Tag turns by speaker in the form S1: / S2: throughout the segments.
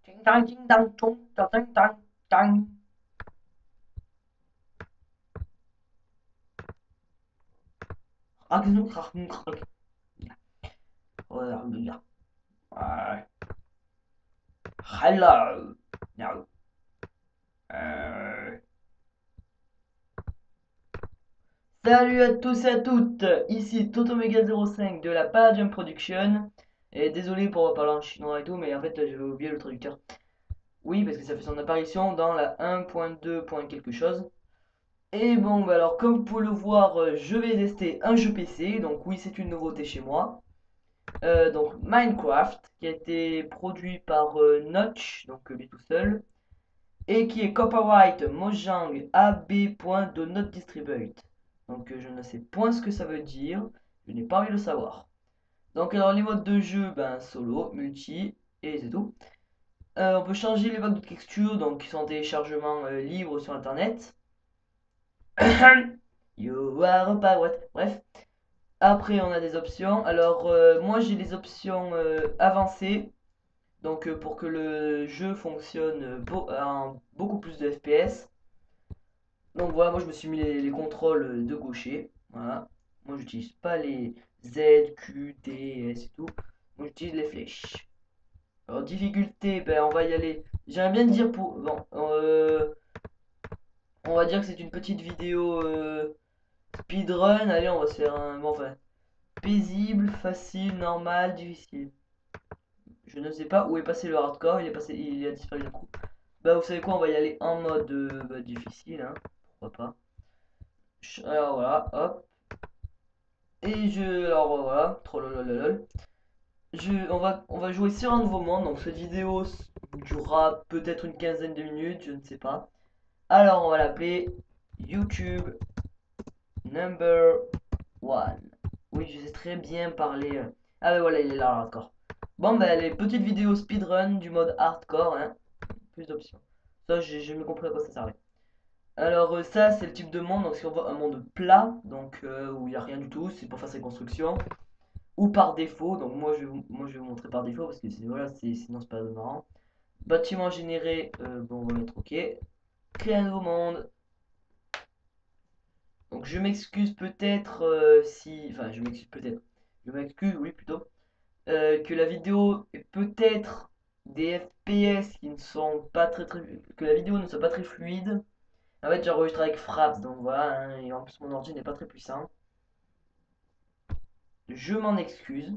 S1: Ding dang, ding dang, dong, dang, dang, dang, dang. Hello. No. Salut à tous et à toutes, ici Totomega05 de la Palladium Production. Et désolé pour parler en chinois et tout, mais en fait j'avais oublié le traducteur. Oui, parce que ça fait son apparition dans la 1.2. quelque chose. Et bon, bah alors comme vous pouvez le voir, je vais tester un jeu PC. Donc oui, c'est une nouveauté chez moi. Donc Minecraft, qui a été produit par Notch, donc lui tout seul. Et qui est copyright Mojang AB.do not distribute. Donc je ne sais point ce que ça veut dire, je n'ai pas envie de le savoir. Donc alors les modes de jeu, ben solo, multi, et c'est tout. On peut changer les vagues de texture, donc qui sont en téléchargement libre sur internet. You are a pirate. Bref. Après on a des options. Alors moi j'ai les options avancées. Donc pour que le jeu fonctionne en beaucoup plus de FPS. Donc voilà, moi je me suis mis les contrôles de gaucher. Voilà. Moi j'utilise pas les Z, Q, T, S et tout. Moi j'utilise les flèches. Alors difficulté, ben on va y aller. J'aimerais bien dire pour. Bon, on va dire que c'est une petite vidéo speedrun. Allez, on va se faire un. Bon, enfin, paisible, facile, normal, difficile. Je ne sais pas où est passé le hardcore, il a disparu d'un coup. Bah vous savez quoi, on va y aller en mode difficile, hein. Pourquoi pas. Alors voilà, hop. Alors voilà, trollololol. On va jouer sur un nouveau monde. Donc cette vidéo durera peut-être une quinzaine de minutes, je ne sais pas. Alors on va l'appeler YouTube Number One. Oui, je sais très bien parler. Ah ben voilà, il est là, hardcore. Bon ben les petites vidéos speedrun du mode hardcore, hein. Plus d'options. Ça, j'ai jamais compris à quoi ça servait. Alors ça, c'est le type de monde. Donc si on voit un monde plat, donc où il n'y a rien du tout, c'est pour faire ses constructions. Ou par défaut, donc moi je vais vous montrer par défaut parce que voilà, sinon c'est pas marrant. Bâtiment généré, bon on va mettre ok. Créer un nouveau monde. Donc je m'excuse peut-être si. Enfin je m'excuse peut-être. Je m'excuse, oui plutôt. Que la vidéo est peut-être des FPS qui ne sont pas très. Que la vidéo ne soit pas très fluide. En fait j'enregistre avec Fraps, donc voilà, hein, et en plus mon ordi n'est pas très puissant. Je m'en excuse.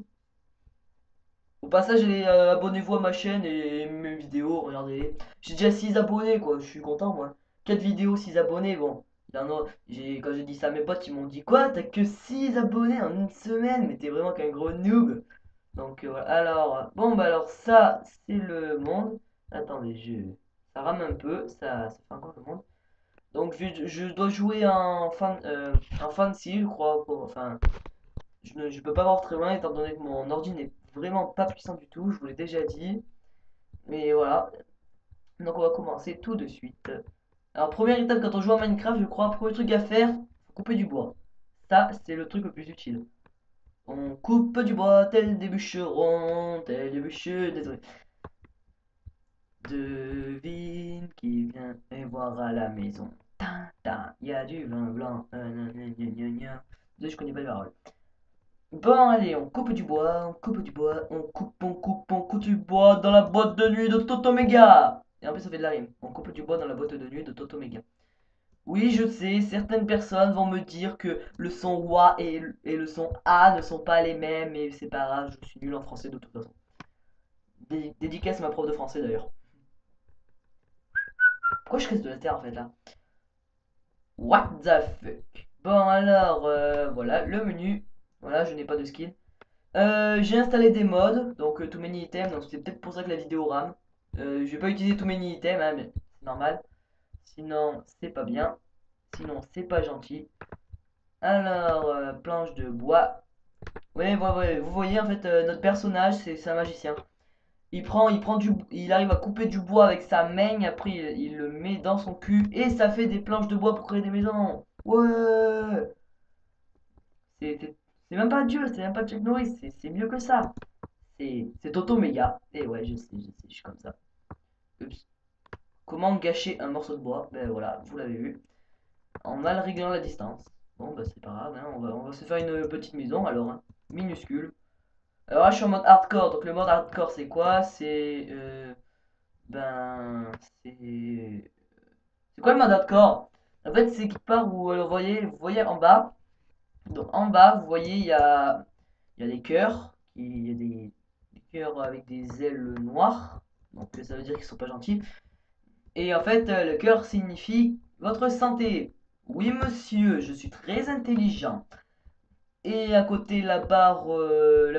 S1: Au passage, abonnez-vous à ma chaîne et mes vidéos, regardez. J'ai déjà 6 abonnés, quoi, je suis content, moi. 4 vidéos, 6 abonnés, bon. Quand j'ai dit ça à mes potes, ils m'ont dit quoi? T'as que 6 abonnés en une semaine, mais t'es vraiment qu'un gros noob. Donc voilà, alors, bon, bah alors ça, c'est le monde. Attendez, ça rame un peu, ça fait encore le monde. Donc je dois jouer en fancy, je crois, enfin, je peux pas voir très loin étant donné que mon ordi n'est vraiment pas puissant du tout, je vous l'ai déjà dit. Mais voilà, donc on va commencer tout de suite. Alors première étape quand on joue à Minecraft, je crois, premier truc à faire, faut couper du bois. Ça, c'est le truc le plus utile. On coupe du bois tel des bûcherons, tel des bûchers, désolé. Devine qui vient et voir à la maison. Il y a du vin blanc. Je connais pas les paroles. Bon, allez, on coupe du bois, on coupe du bois, on coupe du bois dans la boîte de nuit de Totomega. Et en plus, ça fait de la rime. On coupe du bois dans la boîte de nuit de Totomega. Oui, je sais, certaines personnes vont me dire que le son WA et le son A ne sont pas les mêmes, mais c'est pas grave, je suis nul en français de toute façon. Dédicace à ma prof de français d'ailleurs. Pourquoi je reste de la terre en fait là? What the fuck? Bon, alors, voilà, le menu. Voilà, je n'ai pas de skin. J'ai installé des mods, donc too many items, donc c'est peut-être pour ça que la vidéo rame. Je vais pas utiliser too many items, hein, mais c'est normal. Sinon, c'est pas bien. Sinon, c'est pas gentil. Alors, planche de bois. Ouais, ouais, ouais, vous voyez en fait, notre personnage, c'est un magicien. Il arrive à couper du bois avec sa main, après il le met dans son cul et ça fait des planches de bois pour créer des maisons. Ouais, c'est c'est- c'est même pas Dieu, c'est même pas Chuck Norris, c'est mieux que ça. C'est Toto Méga. Et ouais, je sais, je suis comme ça. comment gâcher un morceau de bois. Ben voilà, vous l'avez vu. En mal réglant la distance. Bon, bah c'est pas grave, hein, on va se faire une petite maison alors, hein, minuscule. Alors là, je suis en mode hardcore. Donc le mode hardcore, c'est quoi? Ben, c'est... C'est quoi le mode hardcore? En fait, c'est quelque part où, vous voyez en bas. Donc en bas, vous voyez, il y a des cœurs. Il y a des cœurs avec des ailes noires. Donc ça veut dire qu'ils sont pas gentils. Et en fait, le cœur signifie votre santé. Oui, monsieur, je suis très intelligent. Et à côté, la barre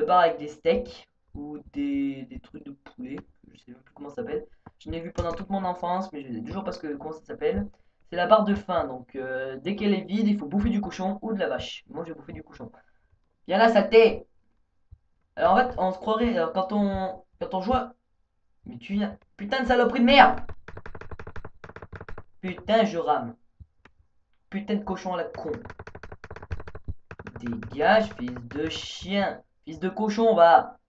S1: avec des steaks ou des trucs de poulet. Je sais même plus comment ça s'appelle. Je l'ai vu pendant toute mon enfance, mais je sais toujours pas comment ça s'appelle. C'est la barre de faim. Donc, dès qu'elle est vide, il faut bouffer du cochon ou de la vache. Moi, je vais bouffer du cochon. Viens là, saleté! Alors, en fait, on se croirait, alors, quand on joue. Mais tu viens. Putain de saloperie de merde! Putain, je rame. Putain de cochon à la con. Dégage, fils de chien. Fils de cochon, va.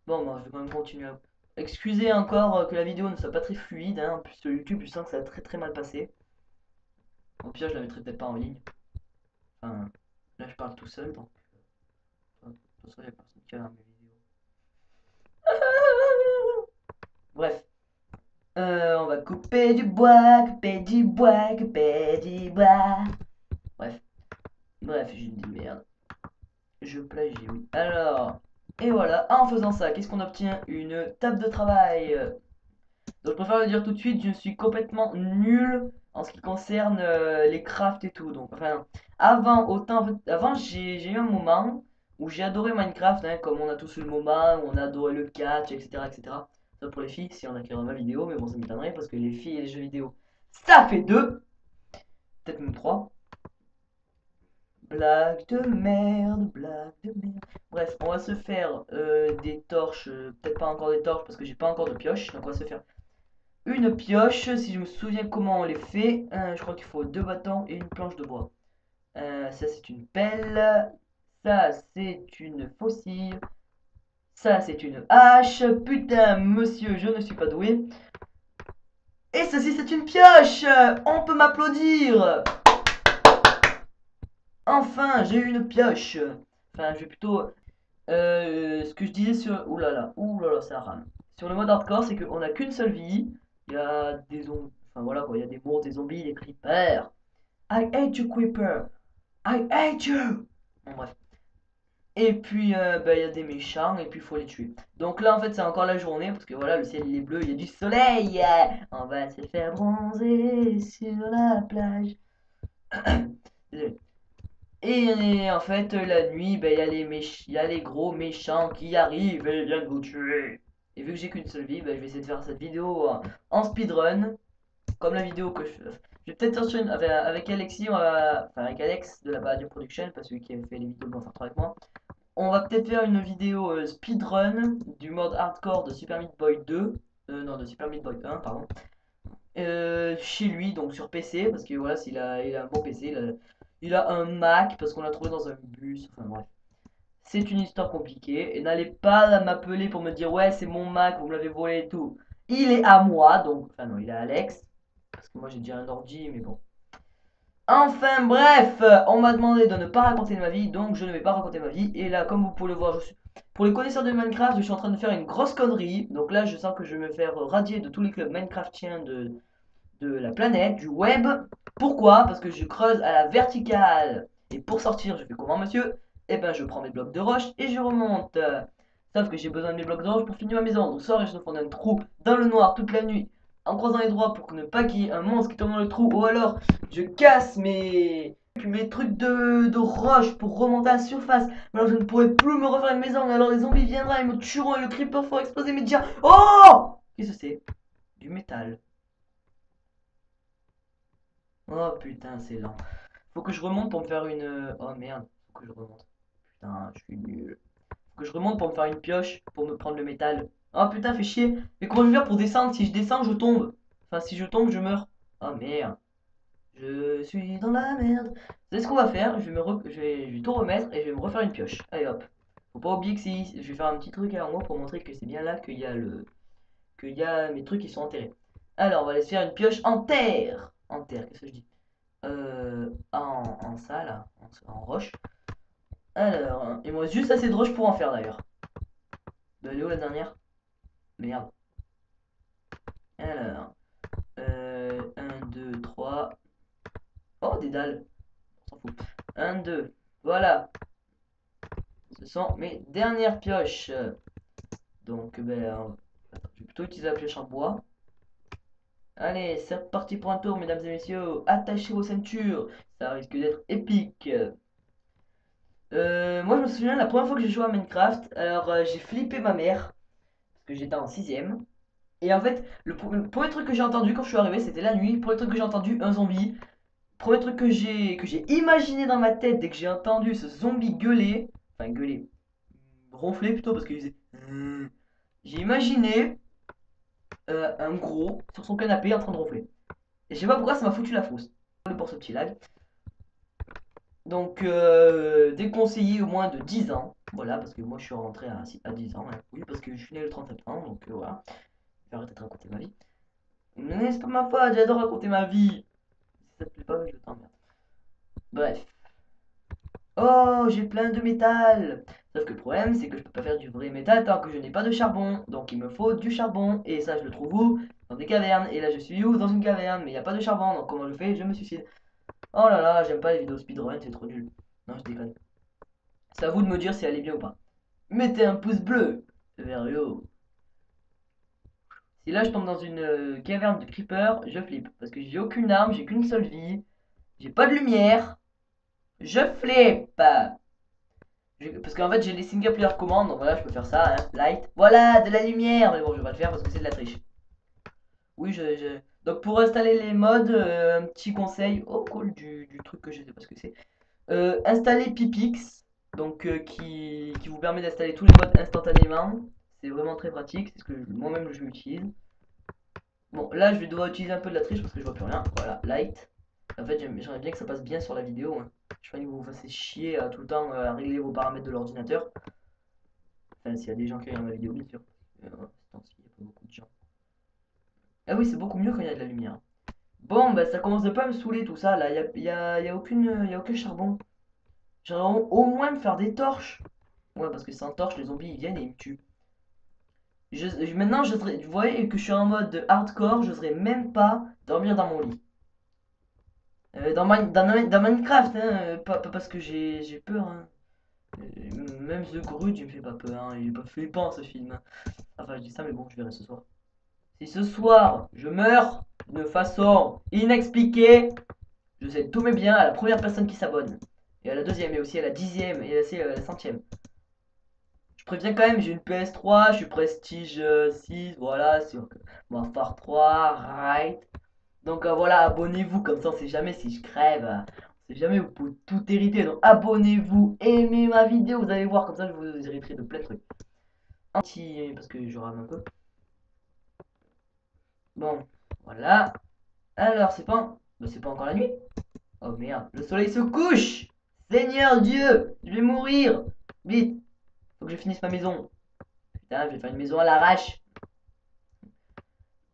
S1: Bon, moi, je vais quand même continuer. Excusez encore que la vidéo ne soit pas très fluide. Hein. En plus, sur YouTube, je sens que ça a très très mal passé. Au pire, je la mettrai peut-être pas en ligne. Enfin, là, je parle tout seul, donc. De toute façon, il n'y a personne qui regarde mes vidéos. Bref. On va couper du bois, couper du bois, couper du bois. Bref. Bref, j'ai dit merde. Je plagie, oui. Alors, et voilà, en faisant ça, qu'est-ce qu'on obtient? Une table de travail. Donc je préfère le dire tout de suite, je suis complètement nul en ce qui concerne les crafts et tout. Donc, enfin, avant j'ai eu un moment où j'ai adoré Minecraft, hein, comme on a tous eu le moment où on a adoré le catch, etc., etc. Ça pour les filles, si on a qui ma vidéo, mais bon, ça m'étonnerait parce que les filles et les jeux vidéo, ça fait deux, peut-être même trois. Blague de merde, blague de merde. Bref, on va se faire des torches, peut-être pas encore des torches parce que j'ai pas encore de pioche, donc on va se faire une pioche, si je me souviens comment on les fait. Je crois qu'il faut deux bâtons et une planche de bois. Ça c'est une pelle, ça c'est une faucille, ça c'est une hache. Putain, monsieur, je ne suis pas doué. Et ceci c'est une pioche. On peut m'applaudir. Enfin, j'ai eu une pioche. Enfin, je vais plutôt... ce que je disais sur... ouh là là, ça rame. Sur le mode hardcore, c'est qu'on a qu'une seule vie. Il y a des zombies... Enfin voilà quoi, il y a des monstres, des zombies, des creepers. I hate you, creeper. I hate you. Bon, bref. Et puis, bah, il y a des méchants, et puis il faut les tuer. Donc là, en fait, c'est encore la journée, parce que voilà, le ciel il est bleu, il y a du soleil. On va se faire bronzer sur la plage. Désolé. Et en fait, la nuit, ben, il y a les gros méchants qui arrivent et viennent vous tuer. Et vu que j'ai qu'une seule vie, ben, je vais essayer de faire cette vidéo en speedrun, comme la vidéo que je fais. Je vais peut-être sortir avec Alexis, enfin avec Alex de la Baladio Production, parce que lui qui a fait les vidéos de Bonfart avec moi. On va peut-être faire une vidéo speedrun du mode hardcore de Super Meat Boy 2. Non, de Super Meat Boy 1, pardon. Chez lui, donc sur PC, parce que voilà, il a un bon PC, il a un Mac, parce qu'on l'a trouvé dans un bus, enfin bref. C'est une histoire compliquée, et n'allez pas m'appeler pour me dire ouais c'est mon Mac, vous me l'avez volé et tout. Il est à moi, donc, enfin non, il est à Alex, parce que moi j'ai déjà un ordi, mais bon. Enfin bref, on m'a demandé de ne pas raconter ma vie, donc je ne vais pas raconter ma vie, et là comme vous pouvez le voir, pour les connaisseurs de Minecraft, je suis en train de faire une grosse connerie, donc là je sens que je vais me faire radier de tous les clubs Minecraftiens de la planète, du web. Pourquoi? Parce que je creuse à la verticale. Et pour sortir, je fais comment, monsieur? Eh ben, je prends mes blocs de roche et je remonte. Sauf que j'ai besoin de mes blocs de roche pour finir ma maison. Donc, soit je me fais un trou dans le noir toute la nuit en croisant les doigts pour ne pas qu'il y ait un monstre qui tombe dans le trou. Ou alors, je casse mes trucs de roche pour remonter à la surface. Mais alors, je ne pourrai plus me refaire une maison. Et alors, les zombies viendront et me tueront. Et le creeper fera exploser mes diamants. Oh! Qu'est-ce que c'est? Du métal. Oh putain, c'est lent. Faut que je remonte pour me faire une. Oh merde, faut que je remonte. Putain, je suis nul. Faut que je remonte pour me faire une pioche pour me prendre le métal. Oh putain, fais chier. Mais comment je vais faire pour descendre? Si je descends, je tombe. Enfin, si je tombe, je meurs. Oh merde. Je suis dans la merde. C'est ce qu'on va faire. Je vais tout remettre et je vais me refaire une pioche. Allez hop. Faut pas oublier que si. Je vais faire un petit truc là en haut pour montrer que c'est bien là qu'il y a que y a mes trucs qui sont enterrés. Alors, on va aller se faire une pioche en terre. En terre, qu'est-ce que je dis? En ça, là, en roche. Alors, il me reste juste assez de roche pour en faire d'ailleurs. Elle est où la dernière? Merde. Alors, 1, 2, 3. Oh, des dalles. On s'en fout. 1, 2. Voilà. Ce sont mes dernières pioches. Donc, ben, je vais plutôt utiliser la pioche en bois. Allez, c'est reparti pour un tour, mesdames et messieurs. Attachez vos ceintures. Ça risque d'être épique. Moi, je me souviens la première fois que j'ai joué à Minecraft. Alors, j'ai flippé ma mère. Parce que j'étais en 6ème. Et en fait, le premier truc que j'ai entendu quand je suis arrivé, c'était la nuit. Le premier truc que j'ai entendu, un zombie. Premier truc que j'ai imaginé dans ma tête dès que j'ai entendu ce zombie gueuler. Enfin, gueuler. Ronfler plutôt, parce qu'il faisait. J'ai imaginé un gros sur son canapé en train de ronfler. Et je sais pas pourquoi ça m'a foutu la frousse. Pour ce petit lag. Donc, déconseillé au moins de 10 ans. Voilà, parce que moi je suis rentré à 10 ans. Hein. Oui, parce que je suis né le 30 septembre. Donc, voilà. Je vais arrêter de raconter ma vie. Mais c'est pas ma faute, j'adore raconter ma vie. Si ça te plaît pas, je t'emmerde. Bref. Oh, j'ai plein de métal. Sauf que le problème, c'est que je peux pas faire du vrai métal tant que je n'ai pas de charbon. Donc il me faut du charbon. Et ça, je le trouve où? Dans des cavernes. Et là, je suis où? Dans une caverne. Mais il n'y a pas de charbon. Donc comment je fais? Je me suicide. Oh là là, j'aime pas les vidéos speedrun, c'est trop nul. Non, je déconne. C'est à vous de me dire si elle est bien ou pas. Mettez un pouce bleu vers le haut. Si là je tombe dans une caverne de creeper, je flippe. Parce que j'ai aucune arme, j'ai qu'une seule vie. J'ai pas de lumière. Je flippe. Parce qu'en fait j'ai les single player commandes, donc voilà, je peux faire ça, hein. Light. Voilà, de la lumière. Mais bon, je vais pas le faire parce que c'est de la triche. Oui, Donc pour installer les mods, un petit conseil. Oh, cool, du truc que je sais pas ce que c'est. Installer Pipix, donc qui vous permet d'installer tous les mods instantanément. C'est vraiment très pratique, c'est ce que moi-même je l'utilise. Bon, là je vais devoir utiliser un peu de la triche parce que je vois plus rien. Voilà, light. En fait, j'aimerais bien que ça passe bien sur la vidéo. Hein. Je pas que vous vous fassiez chier tout le temps à régler vos paramètres de l'ordinateur. Enfin, s'il y a des gens qui regardent ma vidéo, bien sûr. Il n'y a pas beaucoup de gens. Ah oui, c'est beaucoup mieux quand il y a de la lumière. Bon, bah ça commence de pas me saouler tout ça là. Y a aucun charbon. J'aimerais au moins me faire des torches. Ouais, parce que sans torche, les zombies ils viennent et ils me tuent. Maintenant, vous voyez que je suis en mode hardcore, j'oserais même pas dormir dans mon lit. Dans Minecraft, hein, pas parce que j'ai peur. Hein. Même The Grudge, il me fait pas peur. Hein, il est pas flippant ce film. Hein. Enfin, je dis ça, mais bon, je verrai ce soir. Si ce soir je meurs de façon inexpliquée, je sais tous mes biens à la première personne qui s'abonne. Et à la deuxième, et aussi à la 10e, et aussi à la 100e. Je préviens quand même, j'ai une PS3, je suis prestige 6, voilà, sur mon Far 3, right. Donc voilà, abonnez-vous, comme ça on sait jamais si je crève, on sait jamais, vous pouvez tout hériter. Donc abonnez-vous, aimez ma vidéo, vous allez voir, comme ça je vous hériterai de plein de trucs. Un petit, parce que je rame un peu. Bon, voilà. Alors, c'est pas encore la nuit? Oh merde, le soleil se couche! Seigneur Dieu, je vais mourir! Vite, faut que je finisse ma maison. Putain, je vais faire une maison à l'arrache.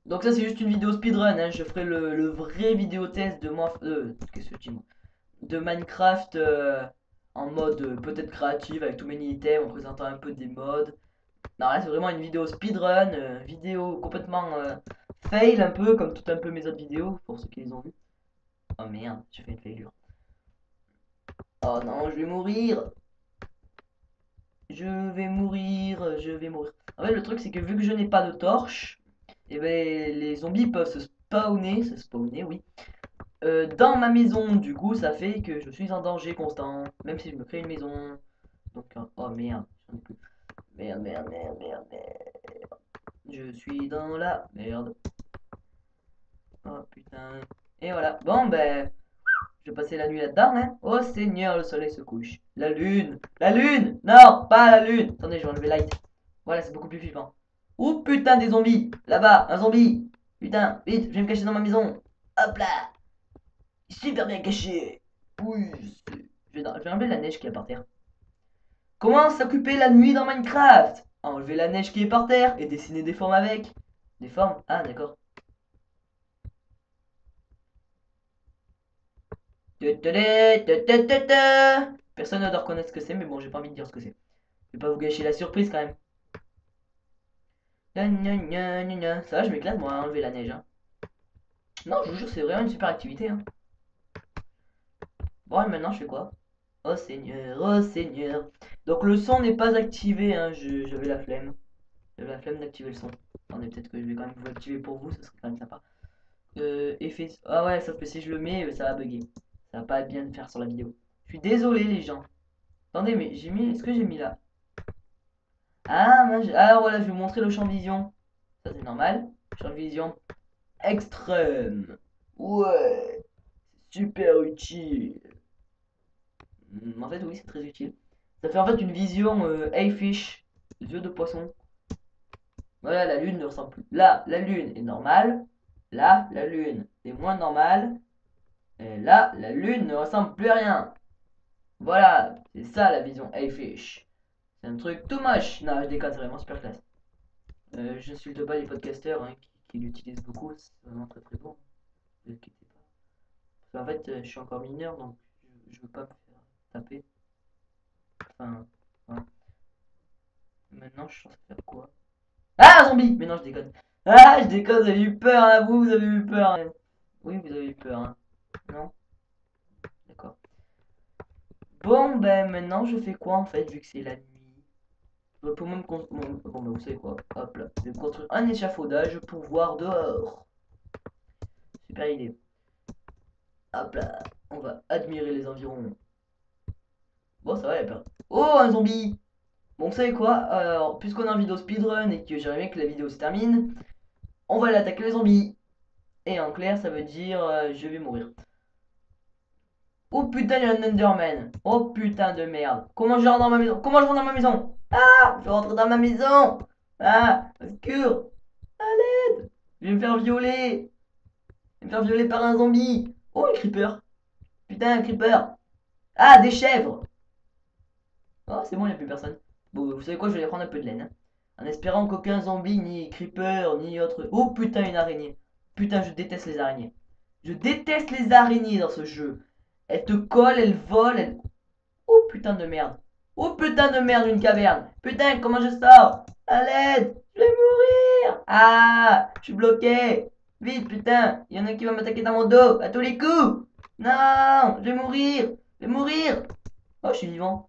S1: Donc ça c'est juste une vidéo speedrun, hein. Je ferai le vrai vidéo test de moi, qu'est-ce que je dis moi, de Minecraft en mode peut-être créatif avec tous mes items en présentant un peu des mods. Non là c'est vraiment une vidéo speedrun, vidéo complètement fail un peu comme tout un peu mes autres vidéos pour ceux qui les ont vus. Oh merde, j'ai fait une failure. Oh non, je vais mourir. Je vais mourir, je vais mourir. En fait le truc c'est que vu que je n'ai pas de torche, et ben les zombies peuvent se spawner, oui. Dans ma maison, du coup, ça fait que je suis en danger constant, même si je me crée une maison. Donc, oh merde, j'en ai plus. Merde, merde, merde, merde, merde. Je suis dans la merde. Oh putain. Et voilà. Bon, ben, je vais passer la nuit là-dedans, hein. Oh Seigneur, le soleil se couche. La lune. La lune. Non, pas la lune. Attendez, je vais enlever light. Voilà, c'est beaucoup plus flippant. Oh putain, des zombies. Là-bas, un zombie. Putain, vite, je vais me cacher dans ma maison. Hop là. Super bien caché. Oui, je vais enlever la neige qui est par terre. Comment s'occuper la nuit dans Minecraft? Enlever la neige qui est par terre et dessiner des formes avec. Des formes? Ah, d'accord. Personne ne doit reconnaître ce que c'est, mais bon, j'ai pas envie de dire ce que c'est. Je vais pas vous gâcher la surprise quand même. Ça va, je m'éclate moi à enlever la neige. Hein. Non, je vous jure, c'est vraiment une super activité. Hein. Bon, et maintenant, je fais quoi? Oh Seigneur, oh Seigneur. Donc le son n'est pas activé, hein. J'avais la flemme. J'avais la flemme d'activer le son. Attendez, peut-être que je vais quand même vous l'activer pour vous, ça serait quand même sympa. Effet. Ah ouais, sauf que si je le mets, ça va bugger. Ça va pas bien le faire sur la vidéo. Je suis désolé, les gens. Attendez, mais j'ai mis. Est-ce que j'ai mis là? Ah, alors voilà, je vais vous montrer le champ de vision. Ça, c'est normal. Champ de vision extrême. Ouais, super utile. En fait, oui, c'est très utile. Ça fait en fait une vision fish, yeux de poisson. Voilà, la lune ne ressemble plus. Là, la lune est normale. Là, la lune est moins normale. Et là, la lune ne ressemble plus à rien. Voilà, c'est ça la vision fish. C'est un truc tout moche. Non, je déconne, c'est vraiment super classe. Je n'insulte pas les podcasteurs hein, qui l'utilisent beaucoup. C'est vraiment très très bon. Ne vous inquiétez pas. Parce qu'en fait, je suis encore mineur, donc je veux pas me faire taper. Enfin, voilà. Maintenant, je suis censé faire quoi? Ah, un zombie! Mais non, je déconne. Ah, je déconne, vous avez eu peur, hein, vous avez eu peur. Hein. Oui, vous avez eu peur, hein. Non? D'accord. Bon, ben maintenant, je fais quoi en fait, vu que c'est la nuit? Je vais pour moi me construire. Bon, ben vous savez quoi? Hop là. Je vais construire un échafaudage pour voir dehors. Super idée. Hop là. On va admirer les environs. Bon, ça va, il y a peur. Oh, un zombie! Bon, vous savez quoi? Alors, puisqu'on est en vidéo speedrun et que j'aimerais bien que la vidéo se termine, on va aller attaquer les zombies. Et en clair, ça veut dire je vais mourir. Oh putain, il y a un Enderman. Oh putain de merde. Comment je rentre dans ma maison? Comment je rentre dans ma maison? Ah, je rentre dans ma maison. Ah, au secours. À l'aide. Je vais me faire violer. Je vais me faire violer par un zombie. Oh, un creeper. Putain, un creeper. Ah, des chèvres. Oh, c'est bon, il n'y a plus personne. Bon, vous savez quoi, je vais aller prendre un peu de laine. Hein. En espérant qu'aucun zombie, ni creeper, ni autre... Oh putain, une araignée. Putain, je déteste les araignées. Je déteste les araignées dans ce jeu. Elles te collent, elles volent, elles... Oh putain de merde. Oh putain de merde, une caverne. Putain, comment je sors? À l'aide. Je vais mourir. Ah, je suis bloqué. Vite, putain. Il y en a qui va m'attaquer dans mon dos. À tous les coups. Non, je vais mourir. Je vais mourir. Oh, je suis vivant.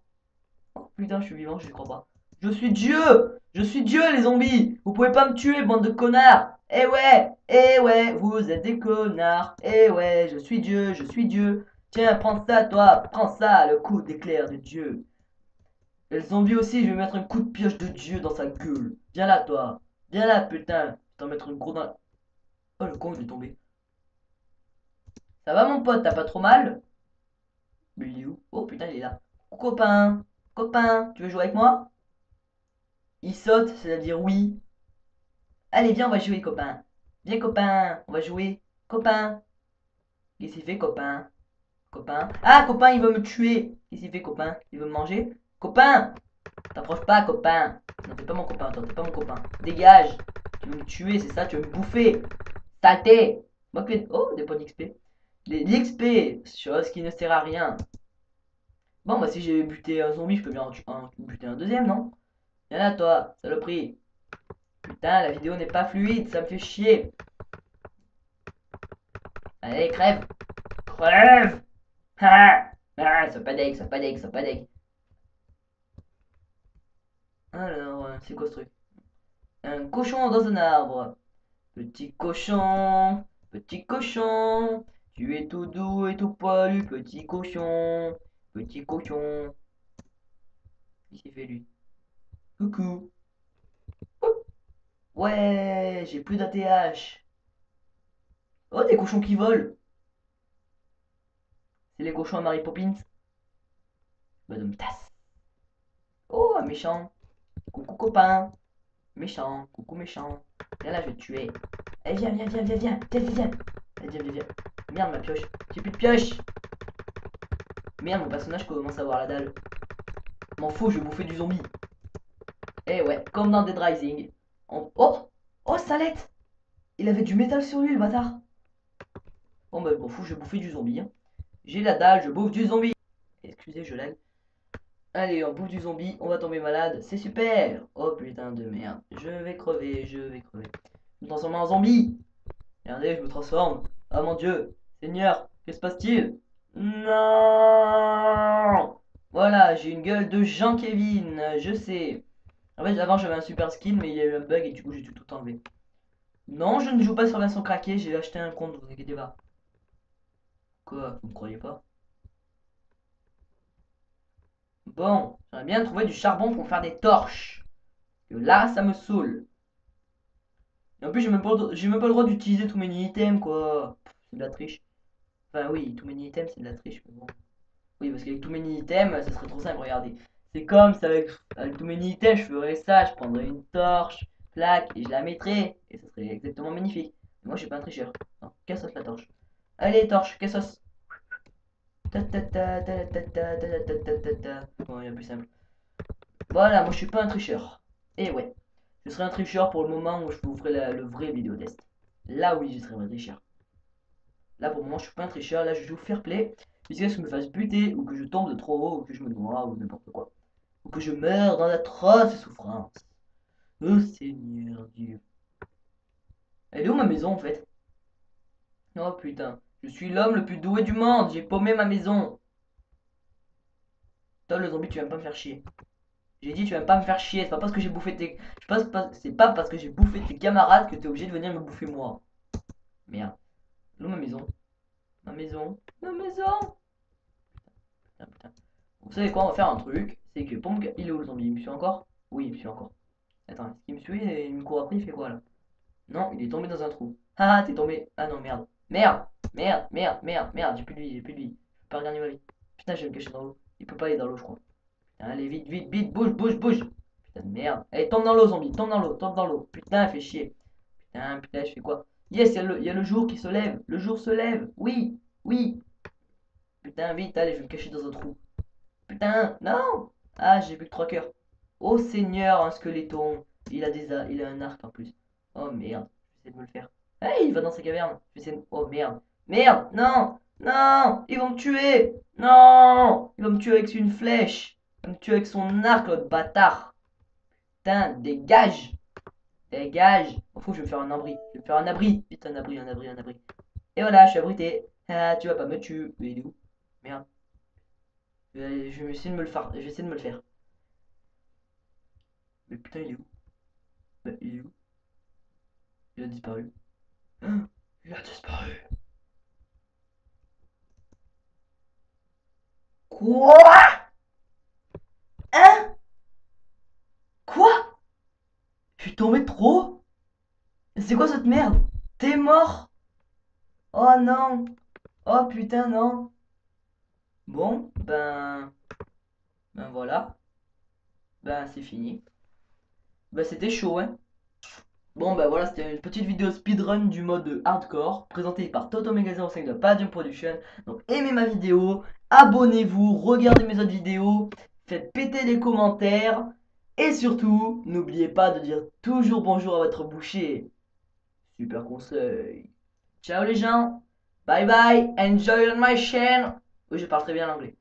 S1: Oh putain, je suis vivant, je crois pas. Je suis Dieu. Je suis Dieu, les zombies. Vous pouvez pas me tuer, bande de connards. Eh ouais, vous êtes des connards. Eh ouais, je suis Dieu, je suis Dieu. Tiens, prends ça, toi, prends ça, le coup d'éclair de Dieu. Et le zombie aussi, je vais mettre un coup de pioche de Dieu dans sa gueule. Viens là, toi. Viens là, putain. Je vais t'en mettre un gros dans la... Oh, le con, il est tombé. Ça va, mon pote, t'as pas trop mal? Mais il est où? Oh, putain, il est là. Oh, copain. Copain, tu veux jouer avec moi? Il saute, c'est-à-dire oui. Allez, viens, on va jouer, copain. Viens, copain, on va jouer. Copain. Qu'est-ce qu'il fait, copain? Copain. Ah, copain, il veut me tuer. Qu'est-ce qu'il fait, copain? Il veut me manger? Copain! T'approches pas, copain. Non, t'es pas mon copain, toi, t'es pas mon copain. Dégage. Tu veux me tuer, c'est ça, tu veux me bouffer. Saleté. Moi, oh, des points d'XP. L'XP, chose qui ne sert à rien. Bon, bah, si j'ai buté un zombie, je peux bien en buter un deuxième, non? Viens là, toi, saloperie. Putain, la vidéo n'est pas fluide, ça me fait chier. Allez, crève. Crève. Ah, ah, sois pas deg, sois pas deg, sois pas deg. Alors, c'est quoi ce truc? Un cochon dans un arbre. Petit cochon, tu es tout doux et tout poilu, petit cochon, petit cochon. Qu'est-ce qu'il fait lui? Coucou. Ouais, j'ai plus d'ATH. Oh, des cochons qui volent. C'est les cochons à Mary Poppins. Bah, de me tasse. Oh, un méchant. Coucou copain. Méchant, coucou méchant. Viens là, je vais te tuer. Allez, viens, viens, viens, viens, viens, viens, viens, viens. Allez, viens, viens, viens. Merde, ma pioche. J'ai plus de pioche. Merde, mon personnage commence à avoir la dalle. M'en fous, je vais bouffer du zombie. Eh ouais, comme dans Dead Rising. Oh, oh, salette. Il avait du métal sur lui, le bâtard. Bon bah je m'en fous, je vais bouffer du zombie, hein. J'ai la dalle, je bouffe du zombie. Excusez, je l'aime. Allez, on bouffe du zombie, on va tomber malade, c'est super. Oh putain de merde, je vais crever, je vais crever. Je me transforme en zombie. Regardez, je me transforme. Oh mon dieu, Seigneur, que se passe-t-il? Non. Voilà, j'ai une gueule de Jean-Kevin, je sais. En fait, avant j'avais un super skin, mais il y a eu un bug et du coup j'ai tout enlevé. Non, je ne joue pas sur version craquée, j'ai acheté un compte, vous inquiétez pas. Quoi, vous me croyez pas? Bon, j'aimerais bien trouver du charbon pour faire des torches. Parce que là, ça me saoule. Et en plus, j'ai même pas le droit d'utiliser tous mes items, quoi. C'est de la triche. Enfin, oui, tous mes items, c'est de la triche, mais bon. Oui, parce qu'avec tous mes items, ça serait trop simple, regardez. C'est comme ça, avec tous mes items, je ferais ça, je prendrais une torche, clac, et je la mettrais. Et ça serait exactement magnifique. Mais moi, je suis pas un tricheur. Non, cassos la torche. Allez, torche, cassos. Ta ta ta ta ta ta ta ta ta ta ta. Bon, il y a plus simple. Voilà, moi je suis pas un tricheur. Et ouais, je serai un tricheur pour le moment où je vous ferai le vrai vidéo test. Là oui, je serai un tricheur. Là pour le moment, je suis pas un tricheur. Là, je joue fair play. Jusqu'à ce que je me fasse buter, ou que je tombe de trop haut, ou que je me noie, ou n'importe quoi. Ou que je meure dans d'atroces souffrances. Oh Seigneur Dieu. Elle est où ma maison en fait? Oh putain, je suis l'homme le plus doué du monde. J'ai paumé ma maison. Toi le zombie, tu vas pas me faire chier. J'ai dit tu vas pas me faire chier, c'est pas parce que j'ai bouffé tes. C'est pas parce que j'ai bouffé tes camarades que t'es obligé de venir me bouffer moi. Merde. Où ma maison? Ma maison? Ma maison? Putain, putain. Vous savez quoi, on va faire un truc. C'est que pour me. Il est où le zombie? Il me suit encore? Oui, il me suit encore. Attends, est-ce qu'il me suit et il me court après, il fait quoi là? Non, il est tombé dans un trou. Ah, t'es tombé. Ah non, merde. Merde! Merde, merde, merde, merde, j'ai plus de vie, j'ai plus de vie. Je peux pas regagner ma vie. Putain, je vais me cacher dans l'eau. Il peut pas aller dans l'eau, je crois. Putain, allez, vite, vite, vite, bouge, bouge, bouge! Putain de merde. Allez, tombe dans l'eau, zombie, tombe dans l'eau, tombe dans l'eau. Putain, fait chier. Putain, putain, je fais quoi? Yes, il y a le jour qui se lève. Le jour se lève. Oui, oui. Putain, vite, allez, je vais me cacher dans un trou. Putain, non! Ah, j'ai plus que 3 cœurs. Oh Seigneur, un squeletton. Il a un arc en plus. Oh merde, j'essaie de me le faire. Hey, il va dans sa caverne. Oh merde. Merde, non! Non! Ils vont me tuer! Non! Il va me tuer avec une flèche. Il va me tuer avec son arc, l'autre bâtard. Putain, dégage! Dégage! Oh, faut que je vais me faire un abri. Je vais me faire un abri. Vite, un abri, un abri, un abri. Et voilà, je suis abrité. Ah, tu vas pas me tuer. Mais il est où? Merde. Je vais essayer de me le faire. Je vais essayer de me le faire. Mais putain, il est où? Bah, il est où? Il a disparu. Ah, il a disparu. Quoi? Hein? Quoi? Je suis tombé de trop? C'est quoi cette merde? T'es mort? Oh non. Oh putain, non. Bon, ben voilà. Ben c'est fini. Ben c'était chaud, hein. Bon bah voilà, c'était une petite vidéo speedrun du mode hardcore présentée par Toto Magazine au sein de Palladium Production. Donc aimez ma vidéo, abonnez-vous, regardez mes autres vidéos, faites péter les commentaires et surtout n'oubliez pas de dire toujours bonjour à votre boucher. Super conseil. Ciao les gens, bye bye, enjoy on my chain. Oui, je parle très bien l'anglais.